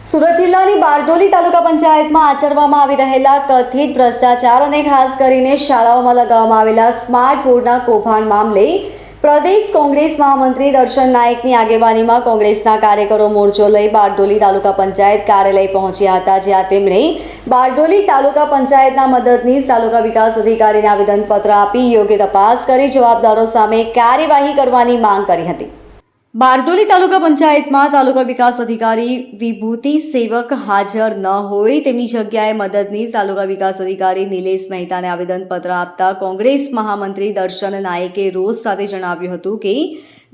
સુરત જિલ્લાની બારડોલી તાલુકા પંચાયતમાં આચરવામાં આવી રહેલા કથિત ભ્રષ્ટાચાર અને ખાસ કરીને શાળાઓમાં લગાવવામાં આવેલા સ્માર્ટ બોર્ડના કૌભાંડ મામલે પ્રદેશ કોંગ્રેસ મહામંત્રી દર્શન નાયકની આગેવાનીમાં કોંગ્રેસના કાર્યકરો મોરચો લઈ બારડોલી તાલુકા પંચાયત કાર્યાલય પહોંચ્યા હતા, જ્યાં તેમણે બારડોલી તાલુકા પંચાયતના મદદનીશ તાલુકા વિકાસ અધિકારીને આવેદનપત્ર આપી યોગ્ય તપાસ કરી જવાબદારો સામે કાર્યવાહી કરવાની માંગ કરી હતી। બારડોલી તાલુકા પંચાયતમાં તાલુકા વિકાસ અધિકારી વિભૂતિ સેવક હાજર ન હોય, તેમની જગ્યાએ મદદનીશ તાલુકા વિકાસ અધિકારી નિલેશ મહેતાને આવેદનપત્ર આપતા કોંગ્રેસ મહામંત્રી દર્શન નાયકે રોષ સાથે જણાવ્યું હતું કે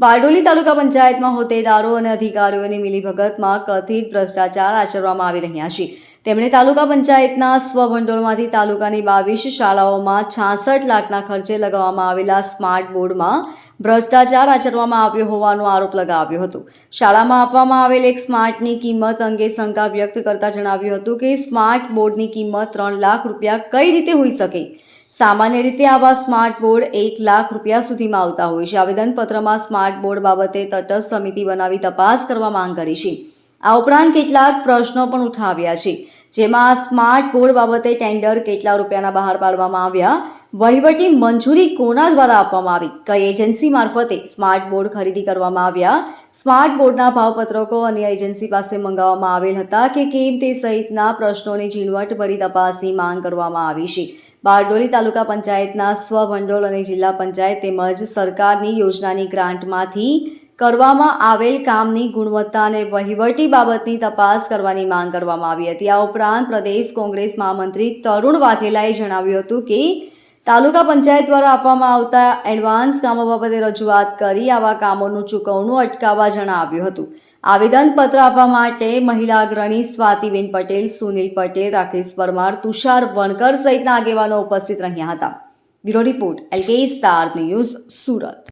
બારડોલી તાલુકા પંચાયતમાં હોદ્દેદારો અને અધિકારીઓની મિલીભગતમાં કથિત ભ્રષ્ટાચાર આચરવામાં આવી રહ્યા છે। તેમણે તાલુકા પંચાયતના સ્વભંડોળમાંથી તાલુકાની 22 શાળાઓમાં 66 લાખના ખર્ચે લગાવવામાં આવેલા સ્માર્ટ બોર્ડમાં ભ્રષ્ટાચાર આચરવામાં આવ્યો હોવાનો આરોપ લગાવ્યો હતો। શાળામાં આપવામાં આવેલ એક સ્માર્ટની કિંમત અંગે શંકા વ્યક્ત કરતા જણાવ્યું હતું કે સ્માર્ટ બોર્ડની કિંમત 3 લાખ રૂપિયા કઈ રીતે હોઈ શકે? સામાન્ય રીતે આવા સ્માર્ટ બોર્ડ 1 લાખ રૂપિયા સુધીમાં આવતા હોય છે। આવેદનપત્રમાં સ્માર્ટ બોર્ડ બાબતે તટસ્થ સમિતિ બનાવી તપાસ કરવા માંગ કરી છે। આ ઉપરાંત કેટલાક પ્રશ્નો પણ ઉઠાવ્યા છે, જેમાં સ્માર્ટ બોર્ડ બાબતે ટેન્ડર કેટલા રૂપિયાના બહાર પાડવામાં આવ્યા, વહીવટી મંજૂરી કોના દ્વારા આપવામાં આવી, કઈ એજન્સી મારફતે સ્માર્ટ બોર્ડ ખરીદી કરવામાં આવ્યા, સ્માર્ટ બોર્ડના ભાવપત્રકો અન્ય એજન્સી પાસે મંગાવવામાં આવેલ હતા કે કેમ તે સહિતના પ્રશ્નોની ઝીણવટભરી તપાસની માંગ કરવામાં આવી છે। બારડોલી તાલુકા પંચાયતના સ્વભંડોળ અને જિલ્લા પંચાયત તેમજ સરકારની યોજનાની ગ્રાન્ટમાંથી કરવામાં આવેલ કામની ગુણવત્તા અને વહીવટી બાબતની તપાસ કરવાની માંગ કરવામાં આવી હતી। આ ઉપરાંત પ્રદેશ કોંગ્રેસ મહામંત્રી તરુણ વાઘેલાએ જણાવ્યું હતું કે તાલુકા પંચાયત દ્વારા આપવામાં આવતા એડવાન્સ કામો બાબતે રજૂઆત કરી આવા કામોનું ચૂકવણું અટકાવવા જણાવ્યું હતું। આવેદનપત્ર આપવા માટે મહિલા અગ્રણી સ્વાતિબેન પટેલ, સુનિલ પટેલ, રાકેશ પરમાર, તુષાર વણકર સહિતના આગેવાનો ઉપસ્થિત રહ્યા હતા। Bureau report, LK star news, Surat.